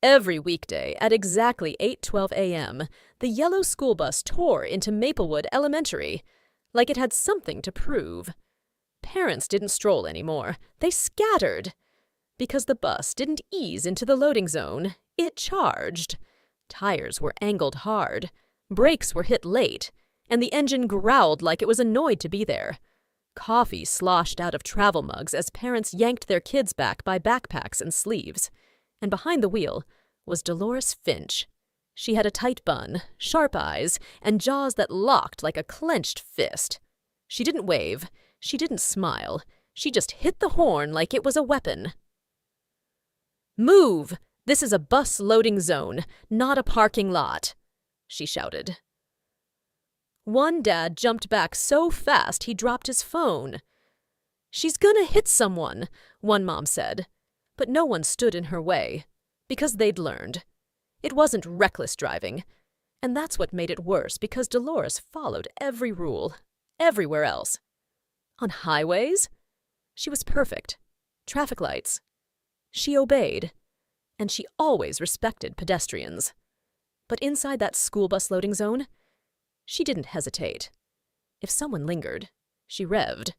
Every weekday at exactly 8:12 a.m., the yellow school bus tore into Maplewood Elementary, like it had something to prove. Parents didn't stroll anymore. They scattered. Because the bus didn't ease into the loading zone, it charged. Tires were angled hard. Brakes were hit late, and the engine growled like it was annoyed to be there. Coffee sloshed out of travel mugs as parents yanked their kids back by backpacks and sleeves. And behind the wheel was Dolores Finch. She had a tight bun, sharp eyes, and jaws that locked like a clenched fist. She didn't wave. She didn't smile. She just hit the horn like it was a weapon. "Move! This is a bus loading zone, not a parking lot," she shouted. One dad jumped back so fast he dropped his phone. "She's gonna hit someone," one mom said. But no one stood in her way, because they'd learned. It wasn't reckless driving, and that's what made it worse because Dolores followed every rule, everywhere else. On highways, she was perfect. Traffic lights. She obeyed, and she always respected pedestrians. But inside that school bus loading zone, she didn't hesitate. If someone lingered, she revved.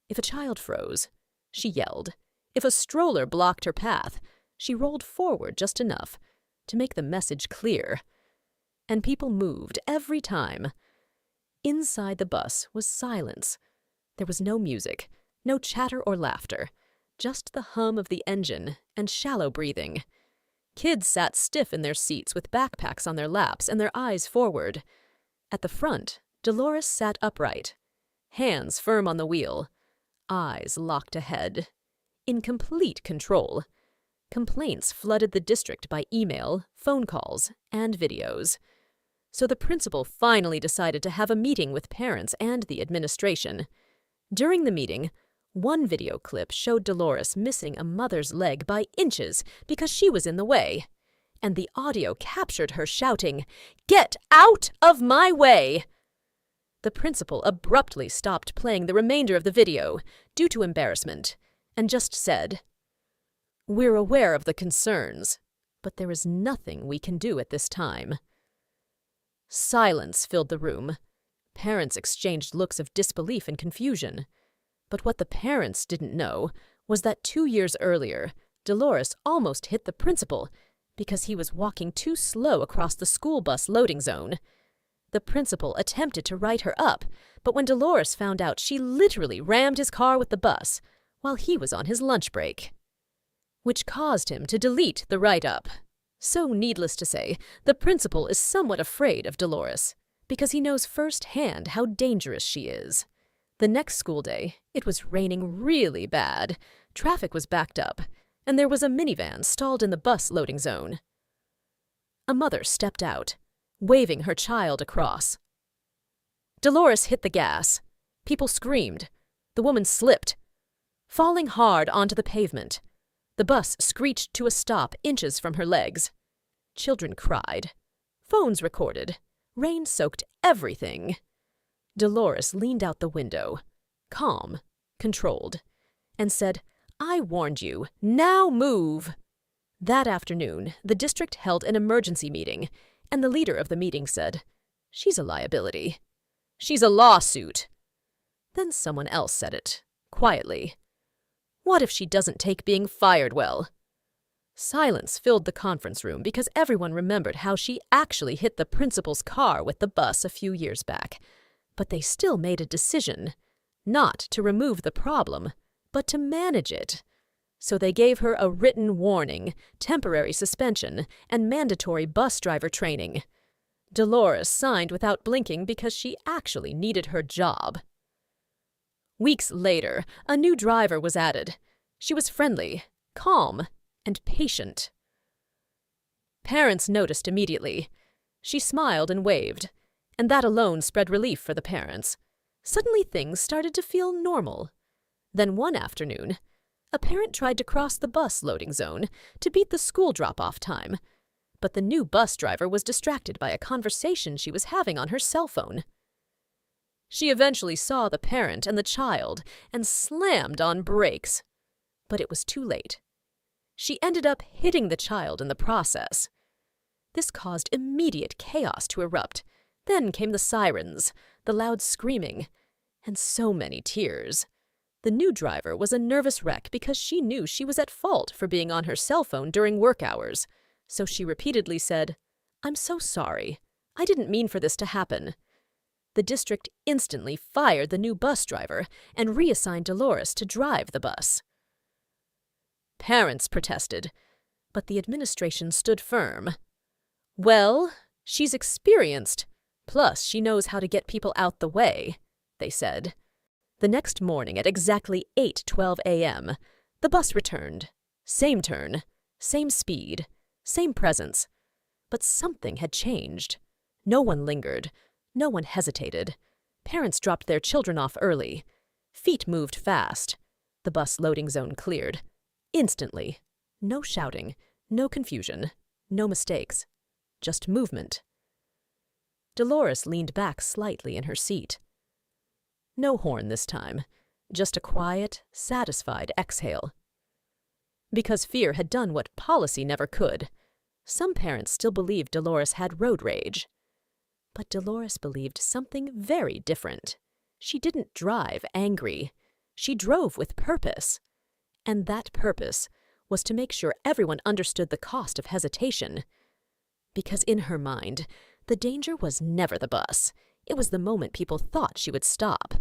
If a child froze, she yelled. If a stroller blocked her path, she rolled forward just enough to make the message clear. And people moved every time. Inside the bus was silence. There was no music, no chatter or laughter, just the hum of the engine and shallow breathing. Kids sat stiff in their seats with backpacks on their laps and their eyes forward. At the front, Dolores sat upright, hands firm on the wheel, eyes locked ahead. In complete control. Complaints flooded the district by email, phone calls, and videos. So the principal finally decided to have a meeting with parents and the administration. During the meeting, one video clip showed Dolores missing a mother's leg by inches because she was in the way. And the audio captured her shouting, "Get out of my way!" The principal abruptly stopped playing the remainder of the video due to embarrassment, and just said, "We're aware of the concerns, but there is nothing we can do at this time." Silence filled the room. Parents exchanged looks of disbelief and confusion. But what the parents didn't know was that 2 years earlier, Dolores almost hit the principal because he was walking too slow across the school bus loading zone. The principal attempted to write her up, but when Dolores found out, she literally rammed his car with the bus while he was on his lunch break, which caused him to delete the write-up. So needless to say, the principal is somewhat afraid of Dolores, because he knows firsthand how dangerous she is. The next school day, it was raining really bad, traffic was backed up, and there was a minivan stalled in the bus loading zone. A mother stepped out, waving her child across. Dolores hit the gas. People screamed. The woman slipped, falling hard onto the pavement. The bus screeched to a stop inches from her legs. Children cried. Phones recorded. Rain soaked everything. Dolores leaned out the window, calm, controlled, and said, "I warned you. Now move." That afternoon, the district held an emergency meeting, and the leader of the meeting said, "She's a liability. She's a lawsuit." Then someone else said it, quietly. "What if she doesn't take being fired well?" Silence filled the conference room because everyone remembered how she actually hit the principal's car with the bus a few years back. But they still made a decision, not to remove the problem, but to manage it. So they gave her a written warning, temporary suspension, and mandatory bus driver training. Dolores signed without blinking because she actually needed her job. Weeks later, a new driver was added. She was friendly, calm, and patient. Parents noticed immediately. She smiled and waved, and that alone spread relief for the parents. Suddenly things started to feel normal. Then one afternoon, a parent tried to cross the bus loading zone to beat the school drop-off time, but the new bus driver was distracted by a conversation she was having on her cell phone. She eventually saw the parent and the child and slammed on brakes. But it was too late. She ended up hitting the child in the process. This caused immediate chaos to erupt. Then came the sirens, the loud screaming, and so many tears. The new driver was a nervous wreck because she knew she was at fault for being on her cell phone during work hours. So she repeatedly said, "I'm so sorry. I didn't mean for this to happen." The district instantly fired the new bus driver and reassigned Dolores to drive the bus. Parents protested, but the administration stood firm. "Well, she's experienced, plus she knows how to get people out the way," they said. The next morning at exactly 8:12 a.m., the bus returned. Same turn, same speed, same presence. But something had changed. No one lingered. No one hesitated. Parents dropped their children off early. Feet moved fast. The bus loading zone cleared. Instantly. No shouting, no confusion, no mistakes. Just movement. Dolores leaned back slightly in her seat. No horn this time, just a quiet, satisfied exhale. Because fear had done what policy never could. Some parents still believed Dolores had road rage. But Dolores believed something very different. She didn't drive angry. She drove with purpose. And that purpose was to make sure everyone understood the cost of hesitation. Because in her mind, the danger was never the bus. It was the moment people thought she would stop.